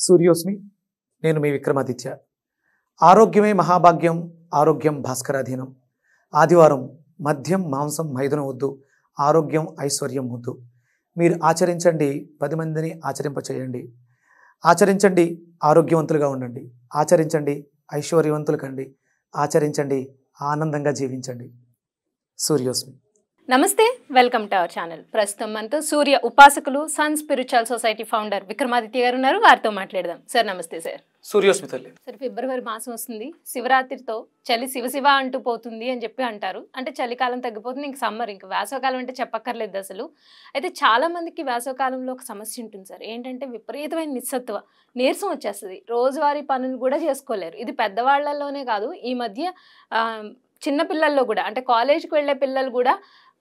సూర్యోస్మి. నేను మీ విక్రమాదిత్య. ఆరోగ్యమే మహాభాగ్యం, ఆరోగ్యం భాస్కరాధీనం. ఆదివారం మద్యం మాంసం మైదనం వద్దు, ఆరోగ్యం ఐశ్వర్యం ముద్దు. మీరు ఆచరించండి, 10 మందిని ఆచరింపచేయండి. ఆచరించండి, ఆరోగ్యవంతులుగా ఉండండి. ఆచరించండి, ఐశ్వర్యవంతులు కండి. ఆచరించండి, ఆనందంగా జీవించండి. సూర్యోస్మి. నమస్తే, వెల్కమ్ టు అవర్ ఛానల్. ప్రస్తుతం మనతో సూర్య ఉపాసకులు sun spiritual society founder Vikramaditya గారు ఉన్నారు. వారితో మాట్లాడదాం. సార్ నమస్తే. సార్ సూర్యోస్మి తల్లి. సార్, ఫిబ్రవరి మాసం వస్తుంది. శివరాత్రితో చలి శివ అంటూ పోతుంది అని చెప్పి అంటారు. అంటే చలికాలం తగ్గిపోతుంది, ఇంక సమ్మర్, ఇంక వేసవకాలం అంటే చెప్పక్కర్లేదు అసలు. అయితే చాలా మందికి వేసవకాలంలో ఒక సమస్య ఉంటుంది సార్. ఏంటంటే విపరీతమైన నిస్సత్వ, నీరసం వచ్చేస్తుంది. రోజువారీ పనులు కూడా చేసుకోలేరు. ఇది పెద్దవాళ్లలోనే కాదు, ఈ మధ్య చిన్న పిల్లల్లో కూడా, అంటే కాలేజీకి వెళ్ళే పిల్లలు కూడా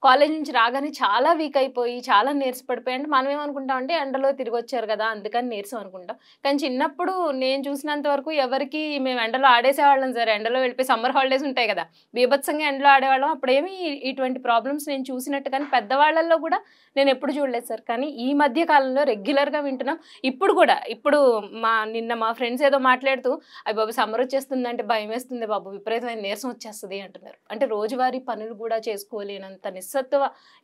కాలేజ్ నుంచి రాగానే చాలా వీక్ అయిపోయి చాలా నీరసపడిపోయి, అంటే మనం ఏమనుకుంటాం అంటే ఎండలో తిరిగి వచ్చారు కదా అందుకని నీరసం అనుకుంటాం. కానీ చిన్నప్పుడు నేను చూసినంత వరకు ఎవరికి, మేము ఎండలో ఆడేసేవాళ్ళం సార్. ఎండలో వెళ్ళిపోయి సమ్మర్ హాలిడేస్ ఉంటాయి కదా, బీభత్సంగా ఎండలో ఆడేవాళ్ళం. అప్పుడేమి ఇటువంటి ప్రాబ్లమ్స్ నేను చూసినట్టు కానీ పెద్దవాళ్ళల్లో కూడా నేను ఎప్పుడు చూడలేదు సార్. కానీ ఈ మధ్య కాలంలో రెగ్యులర్గా వింటున్నాం. ఇప్పుడు నిన్న మా ఫ్రెండ్స్ ఏదో మాట్లాడుతూ, అయ్యి బాబు సమ్మర్ వచ్చేస్తుందంటే భయం వేస్తుంది బాబు, విపరీతమైన నీరసం వచ్చేస్తుంది అంటున్నారు. అంటే రోజువారీ పనులు కూడా చేసుకోలేనంత నిస్సత్వ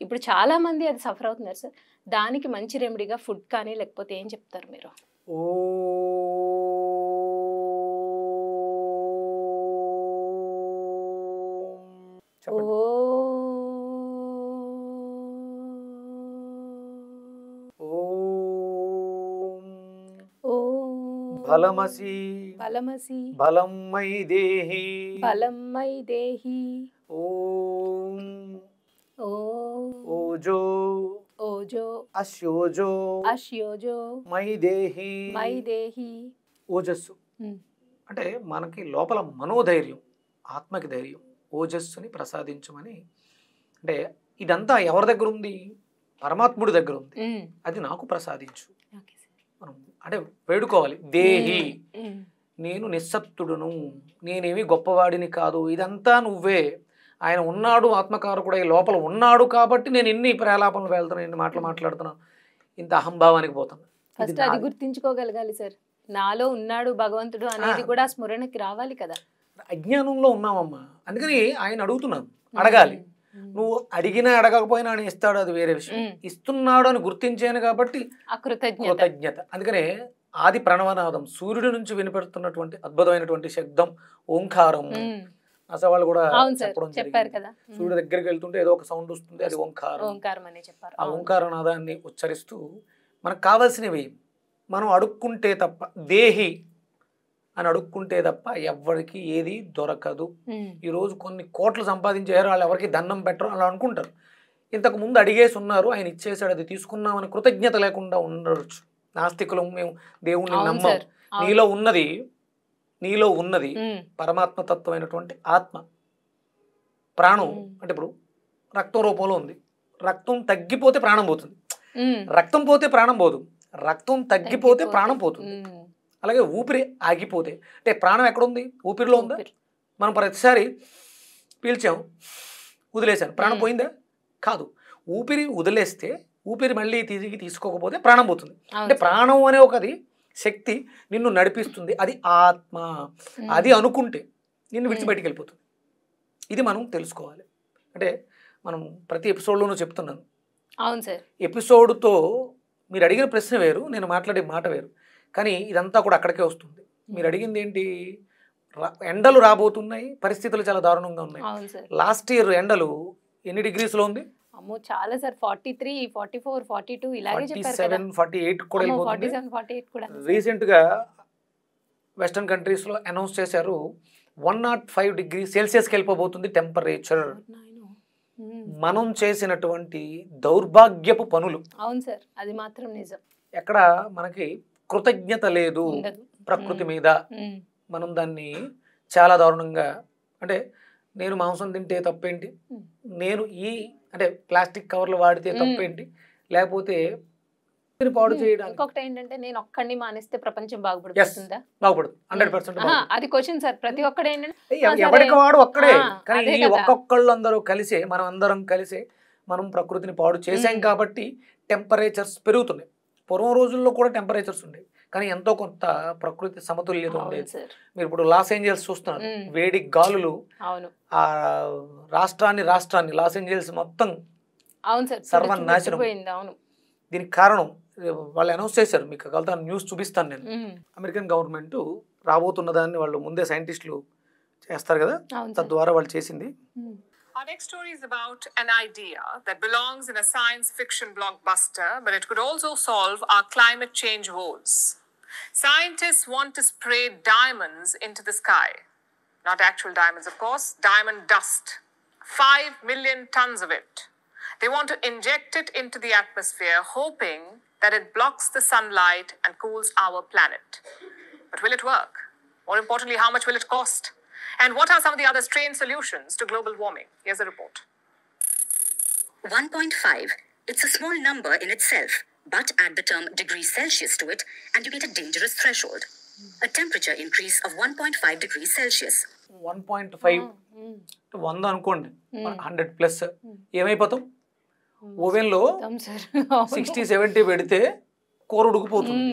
ఇప్పుడు చాలా మంది అది సఫర్ అవుతున్నారు సార్. దానికి మంచి రెమెడీగా ఫుడ్ కానీ లేకపోతే ఏం చెప్తారు మీరు? బలమసి బలమసి బలం మై దేహి బలం మై దేహి ఓం ఓజో ఓజో అశ్యోజో అశ్యోజో మై దేహి మై దేహి. ఓజస్సు అంటే మనకి లోపల మనోధైర్యం, ఆత్మకి ధైర్యం, ఓజస్సుని ప్రసాదించమని. అంటే ఇదంతా ఎవరి దగ్గర ఉంది? పరమాత్ముడి దగ్గర ఉంది. అది నాకు ప్రసాదించు. మనం అంటే వేడుకోవాలి. దేహి, నేను నిస్సత్తుడును, నేనేమి గొప్పవాడిని కాదు, ఇదంతా నువ్వే. ఆయన ఉన్నాడు, ఆత్మకారకుడై లోపల ఉన్నాడు కాబట్టి నేను ఇన్ని ప్రేలాపనలు వెళ్తున్నాను, ఇన్ని మాటలు మాట్లాడుతున్నాను, ఇంత అహంభావానికి పోతాను. ఫస్ట్ అది గుర్తించుకోగలగాలి సార్. నాలో ఉన్నాడు భగవంతుడు అనేది కూడా స్మరణకి రావాలి కదా. అజ్ఞానంలో ఉన్నామమ్మా, అందుకని ఆయన అడుగుతున్నాను. అడగాలి. నువ్వు అడిగినా అడగకపోయినా ఆయన ఇస్తాడు, అది వేరే విషయం. ఇస్తున్నాడు అని గుర్తించాను కాబట్టి కృతజ్ఞత. అందుకనే ఆది ప్రణవనాదం, సూర్యుడి నుంచి వినిపెడుతున్నటువంటి అద్భుతమైనటువంటి శబ్దం ఓంకారం. అసలు వాళ్ళు కూడా చెప్పారు కదా, సూర్యుడి దగ్గరికి వెళ్తుంటే ఏదో ఒక సౌండ్ వస్తుంది, అది ఓంకారం అని చెప్పారు. ఆ ఓంకార నాదాన్ని ఉచ్చరిస్తూ మనకు కావాల్సినవి మనం అడుక్కుంటే తప్ప, దేహి అని అడుక్కుంటే తప్ప ఎవ్వరికి ఏది దొరకదు. ఈరోజు కొన్ని కోట్లు సంపాదించారు, వాళ్ళు ఎవరికి దండం పెట్టరు అలా అనుకుంటారు. ఇంతకు ముందు అడిగేసి ఉన్నారు, ఆయన ఇచ్చేసాడు, అది తీసుకున్నామని కృతజ్ఞత లేకుండా ఉండవచ్చు. నాస్తికులు, మేము దేవుణ్ణి నమ్మం. నీలో ఉన్నది పరమాత్మతత్వమైనటువంటి ఆత్మ, ప్రాణం. అంటే ఇప్పుడు రక్తం రూపంలో ఉంది, రక్తం తగ్గిపోతే ప్రాణం పోతుంది. రక్తం పోతే ప్రాణం పోదు, రక్తం తగ్గిపోతే ప్రాణం పోతుంది. అలాగే ఊపిరి ఆగిపోతే, అంటే ప్రాణం ఎక్కడుంది? ఊపిరిలో ఉందా? మనం ప్రతిసారి పీల్చాం, వదిలేసాను, ప్రాణం పోయిందా? కాదు. ఊపిరి వదిలేస్తే, ఊపిరి మళ్ళీ తిరిగి తీసుకోకపోతే ప్రాణం పోతుంది. అంటే ప్రాణం అనే ఒకది శక్తి నిన్ను నడిపిస్తుంది, అది ఆత్మ. అది అనుకుంటే నిన్ను విడిచిపెట్టుకు వెళ్ళిపోతుంది. ఇది మనం తెలుసుకోవాలి. అంటే మనం ప్రతి ఎపిసోడ్లోనూ చెప్తున్నాను. అవును సార్. ఎపిసోడ్తో మీరు అడిగిన ప్రశ్న వేరు, నేను మాట్లాడే మాట వేరు. కానీ ఇదంతా కూడా అక్కడికే వస్తుంది. మీరు అడిగింది ఏంటి? ఎండలు రాబోతున్నాయి, పరిస్థితులు చాలా దారుణంగా ఉన్నాయి. లాస్ట్ ఇయర్ ఎండలు ఎన్ని డిగ్రీస్లో ఉంది? అమ్మో చాలా సార్, 43, 44, 42 ఇలాగే చెప్పారు కదా. 47, 48 కూడా వెళ్ళిపోతుంది. 47, 48 కూడా. రీసెంట్గా వెస్టర్న్ కంట్రీస్లో అనౌన్స్ చేశారు 105 డిగ్రీ సెల్సియస్కి వెళ్ళిపోబోతుంది టెంపరేచర్. మనం చేసినటువంటి దౌర్భాగ్యపు పనులు. అవును సార్, అది మాత్రం నిజం. ఎక్కడ మనకి కృతజ్ఞత లేదు ప్రకృతి మీద. మనం దాన్ని చాలా దారుణంగా, అంటే నేను మాంసం తింటే తప్పేంటి, నేను అంటే ప్లాస్టిక్ కవర్లు వాడితే తప్పేంటి, లేకపోతే పాడు చేయడానికి. ఇంకొకటి ఏంటంటే, నేను ఒక్కడిని మానేస్తే ప్రపంచం బాగుపడుతుందా? బాగుపడదు, 100%. అది క్వశ్చన్ సార్. ప్రతి ఒక్కడు ఏంటంటే ఎవరికి వాడు ఒక్కడే. కానీ ఒక్కొక్కళ్ళు అందరూ కలిసే, మనం అందరం కలిసే మనం ప్రకృతిని పాడు చేసాం కాబట్టి టెంపరేచర్స్ పెరుగుతున్నాయి. పూర్వం రోజుల్లో కూడా టెంపరేచర్స్ ఉండేవి, కానీ ఎంతో కొంత ప్రకృతి సమతుల్యత అవును ఉండేది. సార్. మీరు ఇప్పుడు లాస్ ఏంజల్స్ చూస్తున్నారు, మ్మ్. వేడి గాలులు అవును ఆ రాష్ట్రాన్ని లాస్ ఏంజల్స్ మొత్తం అవును సార్. సర్వనాశనం. పోయింది. అవును. దీనికి కారణం వాళ్ళు అనౌన్స్ చేశారు, మీకు కలిత న్యూస్ చూపిస్తాను నేను. మ్మ్. అమెరికన్ గవర్నమెంట్ రాబోతున్న దాన్ని వాళ్ళు ముందే సైంటిస్టులు చేస్తారు కదా, అవును సార్. తద్వారా వాళ్ళు చేసింది. మ్మ్. Our next story is about an idea that belongs in a science fiction blockbuster, but it could also solve our climate change woes. Scientists want to spray diamonds into the sky. Not actual diamonds, of course, diamond dust. 5 million tons of it. They want to inject it into the atmosphere, hoping that it blocks the sunlight and cools our planet. But will it work? More importantly, how much will it cost? And what are some of the other strange solutions to global warming? Here's a report. 1.5. It's a small number in itself, but add the term degrees Celsius to it, and you get a dangerous threshold. A temperature increase of 1.5 degrees Celsius. 1.5 100 అనుకోండి, 100+, ఏమైపోతాం? ఓవెన్లో అవును sir. 60-70 పెడితే కూర ఉడికిపోతుంది.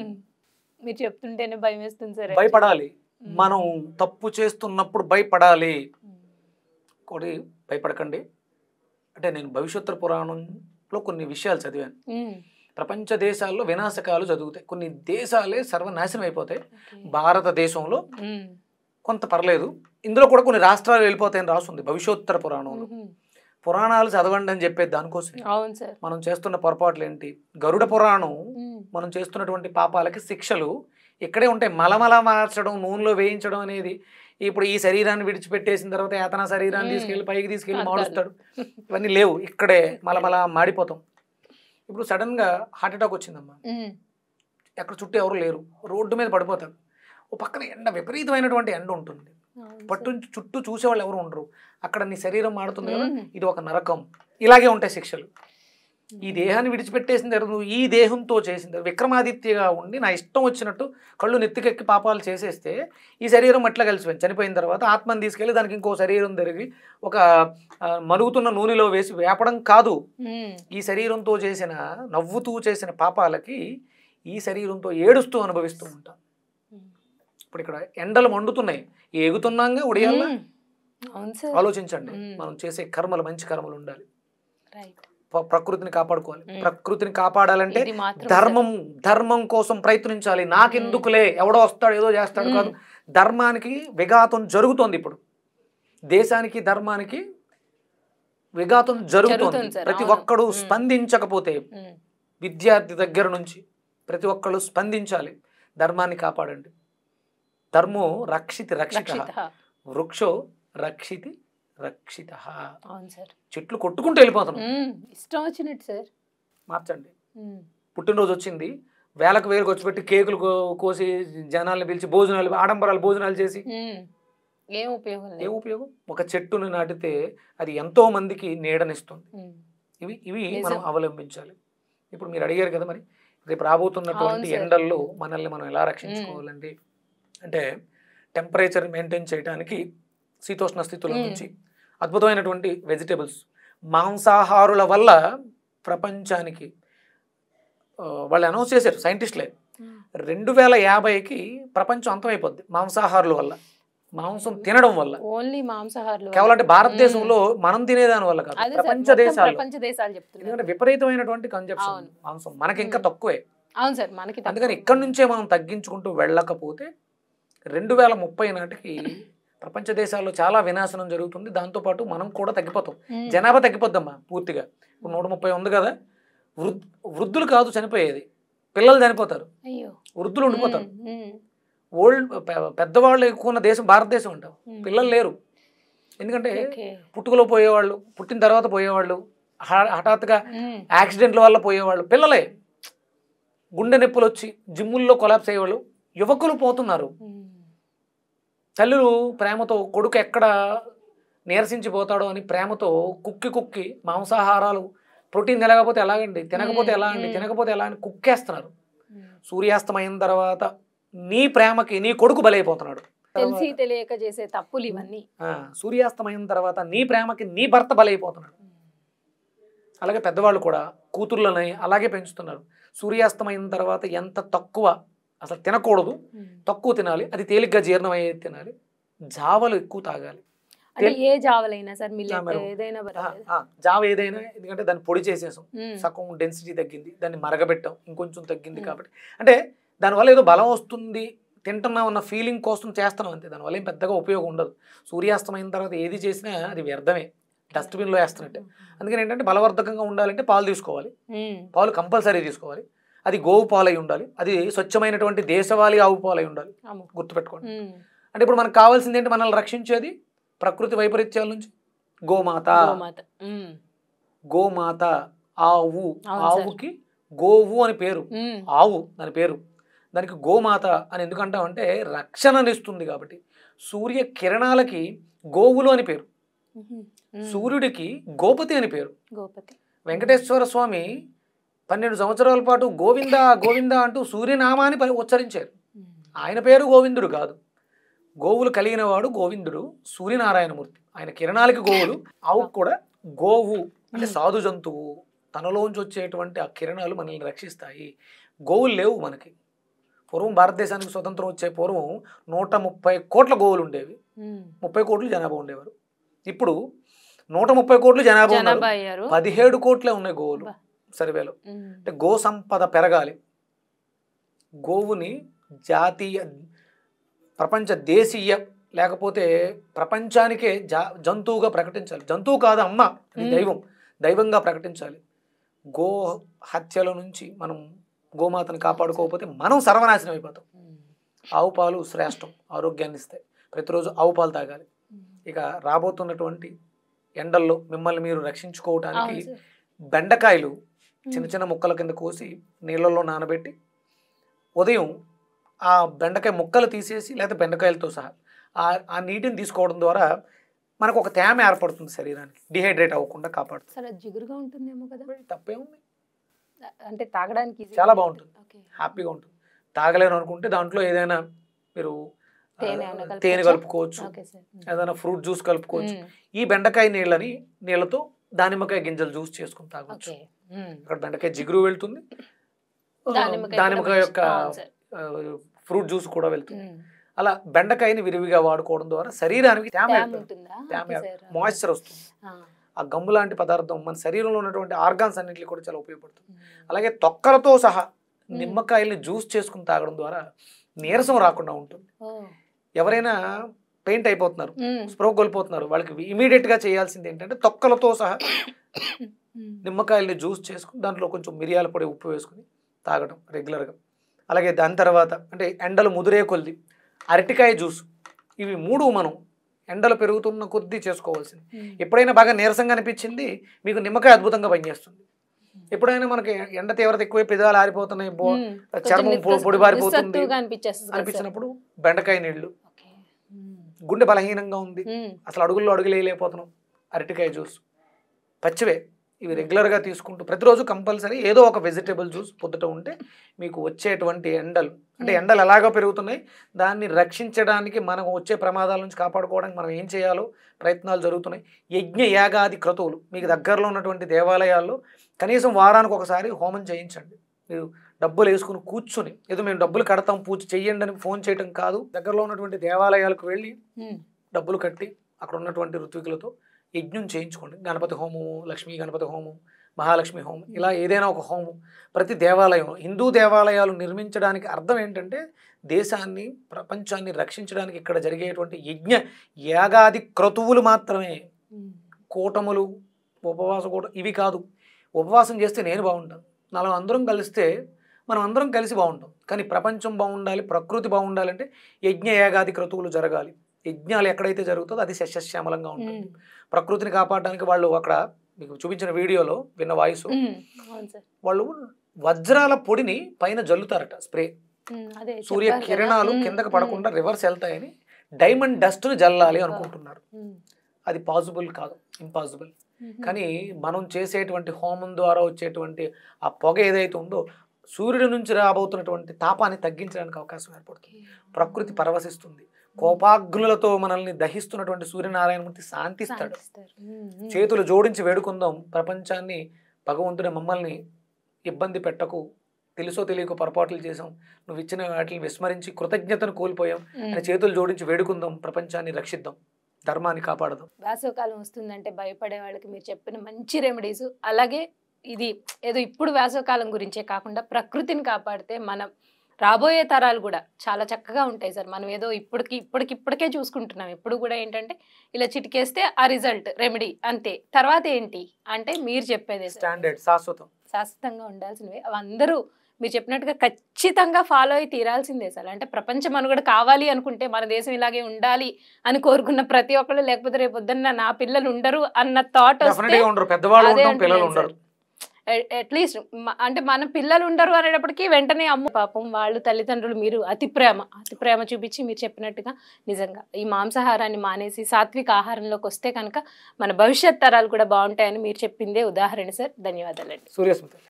మీరు చెప్తుంటేనే భయం వేస్తుంది సార్. భయపడాలి, మనం తప్పు చేస్తున్నప్పుడు భయపడాలి. కూడా భయపడకండి. అంటే నేను భవిష్యత్తు పురాణంలో కొన్ని విషయాలు చదివాను. ప్రపంచ దేశాల్లో వినాశకాలు జరుగుతాయి, కొన్ని దేశాలే సర్వనాశనం అయిపోతాయి. భారతదేశంలో కొంత పర్లేదు, ఇందులో కూడా కొన్ని రాష్ట్రాలు వెళ్ళిపోతాయని రాస్తుంది భవిష్యోత్తర పురాణంలో. పురాణాలు చదవండి అని చెప్పేది దానికోసం. అవును సార్. మనం చేస్తున్న పొరపాట్లు ఏంటి? గరుడ పురాణం మనం చేస్తున్నటువంటి పాపాలకి శిక్షలు ఇక్కడే ఉంటాయి. మలమల మార్చడం, నూనెలో వేయించడం అనేది, ఇప్పుడు ఈ శరీరాన్ని విడిచిపెట్టేసిన తర్వాత ఏతన శరీరాన్ని తీసుకెళ్ళి పైకి తీసుకెళ్ళి మాడుస్తాడు, ఇవన్నీ లేవు. ఇక్కడే మలమల మాడిపోతాం. ఇప్పుడు సడన్ గా హార్ట్ అటాక్ వచ్చిందమ్మా, ఎక్కడ చుట్టూ ఎవరు లేరు, రోడ్డు మీద పడిపోతారు. ఓ పక్కన ఎండ, విపరీతమైనటువంటి ఎండ ఉంటుంది, చుట్టూ చూసేవాళ్ళు ఎవరు ఉండరు, అక్కడ నీ శరీరం మాడుతుంది కదా, ఇది ఒక నరకం. ఇలాగే ఉంటాయి శిక్షలు. ఈ దేహాన్ని విడిచిపెట్టేసిన తర్వాత నువ్వు ఈ దేహంతో చేసిన విక్రమాదిత్యగా ఉండి నా ఇష్టం వచ్చినట్టు కళ్ళు నెత్తికెక్కి పాపాలు చేసేస్తే ఈ శరీరం అట్లా కలిసిపోయింది. చనిపోయిన తర్వాత ఆత్మని తీసుకెళ్ళి దానికి ఇంకో శరీరం తిరిగి ఒక మరుగుతున్న నూనెలో వేసి వేపడం కాదు. ఈ శరీరంతో చేసిన, నవ్వుతూ చేసిన పాపాలకి ఈ శరీరంతో ఏడుస్తూ అనుభవిస్తూ ఉంటాం. ఇప్పుడు ఇక్కడ ఎండలు మండుతున్నాయి, ఏగుతున్నాగా ఉడియాలా? ఆలోచించండి, మనం చేసే కర్మలు మంచి కర్మలు ఉండాలి. ప్రకృతిని కాపాడుకోవాలి. ప్రకృతిని కాపాడాలంటే ధర్మం కోసం ప్రయత్నించాలి. నాకెందుకులే, ఎవడో వస్తాడు ఏదో చేస్తాడు కాదు. ధర్మానికి విఘాతం జరుగుతోంది. ఇప్పుడు దేశానికి ధర్మానికి విఘాతం జరుగుతోంది. ప్రతి ఒక్కడు స్పందించకపోతే, విద్యార్థి దగ్గర నుంచి ప్రతి ఒక్కళ్ళు స్పందించాలి. ధర్మాన్ని కాపాడండి. ధర్మో రక్షితి రక్షిత, వృక్షో రక్షితి రక్షిత. చెట్లు కొట్టుకుంటూ వెళ్ళిపోతాం, ఇష్టం వచ్చినట్టు సార్. మార్చండి. పుట్టినరోజు వచ్చింది, వేలకు వేలకు వచ్చి పెట్టి కేకులు కోసి జనాల్ని పిలిచి భోజనాలు, ఆడంబరాలు భోజనాలు చేసి ఏం ఉపయోగం? ఒక చెట్టును నాటితే అది ఎంతో మందికి నీడనిస్తుంది. ఇవి మనం అవలంబించాలి. ఇప్పుడు మీరు అడిగారు కదా, మరి రేపు రాబోతున్నటువంటి ఎండల్లో మనల్ని మనం ఎలా రక్షించుకోవాలండి అంటే, టెంపరేచర్ మెయింటైన్ చేయడానికి శీతోష్ణ స్థితుల నుంచి అద్భుతమైనటువంటి వెజిటేబుల్స్. మాంసాహారుల వల్ల ప్రపంచానికి వాళ్ళు అనౌన్స్ చేశారు సైంటిస్టులే, 2050కి ప్రపంచం అంతమైపోద్ది మాంసాహారుల వల్ల. మాంసం తినడం వల్ల, ఓన్లీ మాంసాహారులు కేవలం అంటే భారతదేశంలో మనం తినేదాని వల్ల కాదు, ప్రపంచ దేశాలు. ఎందుకంటే విపరీతమైనటువంటి కన్జంప్షన్ మాంసం, మనకి ఇంకా తక్కువే. అందుకని ఇక్కడి నుంచే మనం తగ్గించుకుంటూ వెళ్ళకపోతే 2030 నాటికి ప్రపంచ దేశాల్లో చాలా వినాశనం జరుగుతుంది. దాంతోపాటు మనం కూడా తగ్గిపోతాం, జనాభా తగ్గిపోద్దమ్మా పూర్తిగా. ఇప్పుడు 130 ఉంది కదా, వృద్ధులు కాదు చనిపోయేది, పిల్లలు చనిపోతారు, వృద్ధులు ఉండిపోతారు. పెద్దవాళ్ళు ఎక్కువ ఉన్న దేశం భారతదేశం అంటాం, పిల్లలు లేరు. ఎందుకంటే పుట్టుకలో పోయేవాళ్ళు, పుట్టిన తర్వాత పోయేవాళ్ళు, హఠాత్తుగా యాక్సిడెంట్ల వల్ల పోయేవాళ్ళు పిల్లలే. గుండె నొప్పులు వచ్చి జిమ్ముల్లో కొలాప్స్ అయ్యేవాళ్ళు యువకులు పోతున్నారు. తల్లులు ప్రేమతో కొడుకు ఎక్కడ నీరసించిపోతాడో అని ప్రేమతో కుక్కి మాంసాహారాలు, ప్రోటీన్ తినకపోతే ఎలాగండి, తినకపోతే ఎలా అండి, తినకపోతే ఎలా అని కుక్కేస్తున్నారు. సూర్యాస్తమైన తర్వాత నీ ప్రేమకి నీ కొడుకు బలైపోతున్నాడు. తెలియక చేసే తప్పులు ఇవన్నీ. సూర్యాస్తమైన తర్వాత నీ ప్రేమకి నీ భర్త బలైపోతున్నాడు. అలాగే పెద్దవాళ్ళు కూడా కూతుర్లని అలాగే పెంచుతున్నారు. సూర్యాస్తమైన తర్వాత ఎంత తక్కువ అసలు తినకూడదు, తక్కువ తినాలి, అది తేలిగ్గా జీర్ణం అయ్యేది తినాలి, జావలు ఎక్కువ తాగాలి. అంటే ఏ జావలైనా సార్ మిల్లెట్ మరి ఏదైనా జావ ఏదైనా, ఎందుకంటే దాన్ని పొడి చేసేసాం, సగం డెన్సిటీ తగ్గింది, దాన్ని మరగబెట్టాం, ఇంకొంచెం తగ్గింది కాబట్టి అంటే దానివల్ల ఏదో బలం వస్తుంది తింటున్నాం అన్న ఫీలింగ్ కోసం చేస్తున్నాం అంతే, దానివల్ల ఏం పెద్దగా ఉపయోగం ఉండదు. సూర్యాస్తమైన తర్వాత ఏది చేసినా అది వ్యర్థమే, డస్ట్బిన్లో వేస్తున్నట్టే. అందుకని ఏంటంటే బలవర్ధకంగా ఉండాలంటే పాలు తీసుకోవాలి, పాలు కంపల్సరీ తీసుకోవాలి, అది గోవు పాలు అయి ఉండాలి, అది స్వచ్ఛమైనటువంటి దేశవాళీ ఆవు పాలు అయి ఉండాలి, గుర్తుపెట్టుకోండి. అంటే ఇప్పుడు మనకు కావాల్సింది ఏంటి, మనల్ని రక్షించేది ప్రకృతి వైపరీత్యాల నుంచి గోమాత. గోమాత ఆవు, ఆవుకి గోవు అని పేరు, ఆవు దాని పేరు, దానికి గోమాత అని ఎందుకంటామంటే రక్షణనిస్తుంది కాబట్టి. సూర్య కిరణాలకి గోవులు అని పేరు, సూర్యుడికి గోపతి అని పేరు. వెంకటేశ్వర స్వామి 12 సంవత్సరాల పాటు గోవింద గోవింద అంటూ సూర్యనామాన్ని ఉచ్చరించారు. ఆయన పేరు గోవిందుడు కాదు, గోవులు కలిగిన వాడు గోవిందుడు సూర్యనారాయణమూర్తి. ఆయన కిరణాలకి గోవులు, ఆవుకు కూడా గోవు అంటే సాధు జంతువు, తనలోంచి వచ్చేటువంటి ఆ కిరణాలు మనల్ని రక్షిస్తాయి. గోవులు లేవు మనకి. పూర్వం భారతదేశానికి స్వతంత్రం వచ్చే పూర్వం 130 కోట్ల గోవులు ఉండేవి, 30 కోట్లు జనాభా ఉండేవారు. ఇప్పుడు 130 కోట్లు జనాభా ఉన్నారు, 17 కోట్లే ఉన్నాయి గోవులు సర్వేలో. అంటే గో సంపద పెరగాలి, గోవుని జాతీయ ప్రపంచ దేశీయ లేకపోతే ప్రపంచానికే జంతువుగా ప్రకటించాలి. జంతువు కాదు అమ్మ, అది దైవం, దైవంగా ప్రకటించాలి. గో హత్యల నుంచి మనం గోమాతను కాపాడుకోకపోతే మనం సర్వనాశనం అయిపోతాం. ఆవు పాలు శ్రేష్టం, ఆరోగ్యాన్ని ఇస్తాయి, ప్రతిరోజు ఆవు పాలు తాగాలి. ఇక రాబోతున్నటువంటి ఎండల్లో మిమ్మల్ని మీరు రక్షించుకోవటానికి బెండకాయలు చిన్న చిన్న ముక్కల కింద కోసి నీళ్ళల్లో నానబెట్టి ఉదయం ఆ బెండకాయ ముక్కలు తీసేసి లేదా బెండకాయలతో సహా ఆ నీటిని తీసుకోవడం ద్వారా మనకు ఒక తేమ ఏర్పడుతుంది, శరీరానికి డిహైడ్రేట్ అవ్వకుండా కాపాడుతుంది. జిగురుగా ఉంటుందేమో కదా, తప్పేముంది, అంటే తాగడానికి చాలా బాగుంటుంది, హ్యాపీగా ఉంటుంది. తాగలేను అనుకుంటే దాంట్లో ఏదైనా మీరు తేనె కలుపుకోవచ్చు, ఏదైనా ఫ్రూట్ జ్యూస్ కలుపుకోవచ్చు. ఈ బెండకాయ నీళ్ళతో దానిమ్మకాయ గింజలు జ్యూస్ చేసుకుని తాగొచ్చు. అక్కడ బెండకాయ జిగురు వెళ్తుంది, దానిమ్మకాయ యొక్క ఫ్రూట్ జ్యూస్ కూడా వెళ్తుంది. అలా బెండకాయని విరివిగా వాడుకోవడం ద్వారా శరీరానికి మాయిశ్చర్ వస్తుంది. ఆ గమ్ము లాంటి పదార్థం మన శరీరంలో ఉన్నటువంటి ఆర్గాన్స్ అన్నింటికి కూడా చాలా ఉపయోగపడుతుంది. అలాగే తొక్కలతో సహా నిమ్మకాయల్ని జ్యూస్ చేసుకుని తాగడం ద్వారా నీరసం రాకుండా ఉంటుంది. ఎవరైనా పెయింట్ అయిపోతున్నారు, స్ప్రో కోల్పోతున్నారు, వాళ్ళకి ఇమీడియట్ గా చేయాల్సింది ఏంటంటే తొక్కలతో సహా నిమ్మకాయల్ని జ్యూస్ చేసుకుని దాంట్లో కొంచెం మిరియాల పొడి, ఉప్పు వేసుకుని తాగడం రెగ్యులర్గా. అలాగే దాని తర్వాత అంటే ఎండలు ముదిరే కొద్ది అరటికాయ జ్యూస్, ఇవి 3 మనం ఎండలు పెరుగుతున్న కొద్దీ చేసుకోవాల్సింది. ఎప్పుడైనా బాగా నీరసంగా అనిపించింది మీకు నిమ్మకాయ అద్భుతంగా పనిచేస్తుంది. ఎప్పుడైనా మనకి ఎండ తీవ్రత ఎక్కువ, పెదాలు ఆరిపోతున్నాయి, చర్మం పొడిబారిపోతుంది అనిపించినప్పుడు బెండకాయ నీళ్లు, గుండె బలహీనంగా ఉంది, అసలు అడుగుల్లో అడుగులేయలేకపోతున్నాం, అరటికాయ జ్యూస్, పచ్చివే, ఇవి రెగ్యులర్గా తీసుకుంటూ ప్రతిరోజు కంపల్సరీ ఏదో ఒక వెజిటేబుల్ జ్యూస్ పొద్దుట ఉంటే మీకు వచ్చేటువంటి ఎండలు అంటే ఎండలు ఎలాగో పెరుగుతున్నాయి, దాన్ని రక్షించడానికి మనకు వచ్చే ప్రమాదాల నుంచి కాపాడుకోవడానికి మనం ఏం చేయాలో ప్రయత్నాలు జరుగుతున్నాయి. యజ్ఞ యాగాది క్రతువులు మీకు దగ్గరలో ఉన్నటువంటి దేవాలయాల్లో కనీసం వారానికి ఒకసారి హోమం చేయించండి. మీరు డబ్బులు వేసుకుని కూర్చుని ఏదో మేము డబ్బులు కడతాం పూజ చెయ్యండి అని ఫోన్ చేయడం కాదు, దగ్గరలో ఉన్నటువంటి దేవాలయాలకు వెళ్ళి డబ్బులు కట్టి అక్కడ ఉన్నటువంటి ఋత్వికులతో యజ్ఞం చేయించుకోండి. గణపతి హోమము, లక్ష్మీ గణపతి హోమం, మహాలక్ష్మి హోమం, ఇలా ఏదైనా ఒక హోమం ప్రతి దేవాలయం. హిందూ దేవాలయాలు నిర్మించడానికి అర్థం ఏంటంటే దేశాన్ని, ప్రపంచాన్ని రక్షించడానికి ఇక్కడ జరిగేటువంటి యజ్ఞ యాగాది క్రతువులు మాత్రమే. కూటములు, ఉపవాస కూటం ఇవి కాదు. ఉపవాసం చేస్తే నేను బాగుంటాను, మనం అందరం కలిస్తే మనం అందరం కలిసి బాగుంటాం. కానీ ప్రపంచం బాగుండాలి, ప్రకృతి బాగుండాలంటే యజ్ఞ యాగాది క్రతువులు జరగాలి. యజ్ఞాలు ఎక్కడైతే జరుగుతుందో అది సస్యశ్యామలంగా ఉంటుంది. ప్రకృతిని కాపాడడానికి వాళ్ళు అక్కడ మీకు చూపించిన వీడియోలో విన్న వాయిస్, వాళ్ళు వజ్రాల పొడిని పైన జల్లుతారట, స్ప్రే, సూర్య కిరణాలు కిందకు పడకుండా రివర్స్ వెళ్తాయని డైమండ్ డస్ట్ను జల్లాలి అనుకుంటున్నారు. అది పాసిబుల్ కాదు, ఇంపాసిబుల్. కానీ మనం చేసేటువంటి హోమం ద్వారా వచ్చేటువంటి ఆ పొగ ఏదైతే ఉందో సూర్యుడి నుంచి రాబోతున్నటువంటి తాపాన్ని తగ్గించడానికి అవకాశం ఏర్పడుతుంది. ప్రకృతి పరవశిస్తుంది. కోపాగ్నులతో మనల్ని దహిస్తున్నటువంటి సూర్యనారాయణమూర్తి శాంతిస్తాడు. చేతులు జోడించి వేడుకుందాం, ప్రపంచాన్ని భగవంతుడి మమ్మల్ని ఇబ్బంది పెట్టకు, తెలుసో తెలియక పొరపాట్లు చేసాం, నువ్వు ఇచ్చిన వాటిని విస్మరించి కృతజ్ఞతను కోల్పోయాం అని చేతులు జోడించి వేడుకుందాం, ప్రపంచాన్ని రక్షిద్దాం, ధర్మాన్ని కాపాడదాం. వేసవకాలం వస్తుందంటే భయపడే వాళ్ళకి మీరు చెప్పిన మంచి రెమెడీస్, అలాగే ఇది ఏదో ఇప్పుడు వేసవకాలం గురించే కాకుండా ప్రకృతిని కాపాడితే మనం రాబోయే తరాలు కూడా చాలా చక్కగా ఉంటాయి సార్. మనం ఏదో ఇప్పటికే చూసుకుంటున్నాం. ఎప్పుడు కూడా ఏంటంటే ఇలా చిటికేస్తే ఆ రిజల్ట్ రెమెడీ అంతే, తర్వాత ఏంటి అంటే మీరు చెప్పేదే సార్, స్టాండర్డ్ శాశ్వతంగా ఉండాల్సినవి అవి అందరూ మీరు చెప్పినట్టుగా ఖచ్చితంగా ఫాలో అయి తీరాల్సిందే సార్. అంటే ప్రపంచం మనుగడ కావాలి అనుకుంటే, మన దేశం ఇలాగే ఉండాలి అని కోరుకున్న ప్రతి ఒక్కళ్ళు, లేకపోతే రేపు పొద్దున్న నా పిల్లలు ఉండరు అన్న థాట్ వస్తే అట్లీస్ట్ అంటే మన పిల్లలు ఉండరు అనేటప్పటికీ వెంటనే అమ్మ పాపం వాళ్ళు తల్లిదండ్రులు మీరు అతి ప్రేమ చూపించి మీరు చెప్పినట్టుగా నిజంగా ఈ మాంసాహారాన్ని మానేసి సాత్విక ఆహారంలోకి వస్తే కనుక మన భవిష్యత్ తరాలు కూడా బాగుంటాయని మీరు చెప్పిందే ఉదాహరణ సార్. ధన్యవాదాలండి. సూర్యస్మిత.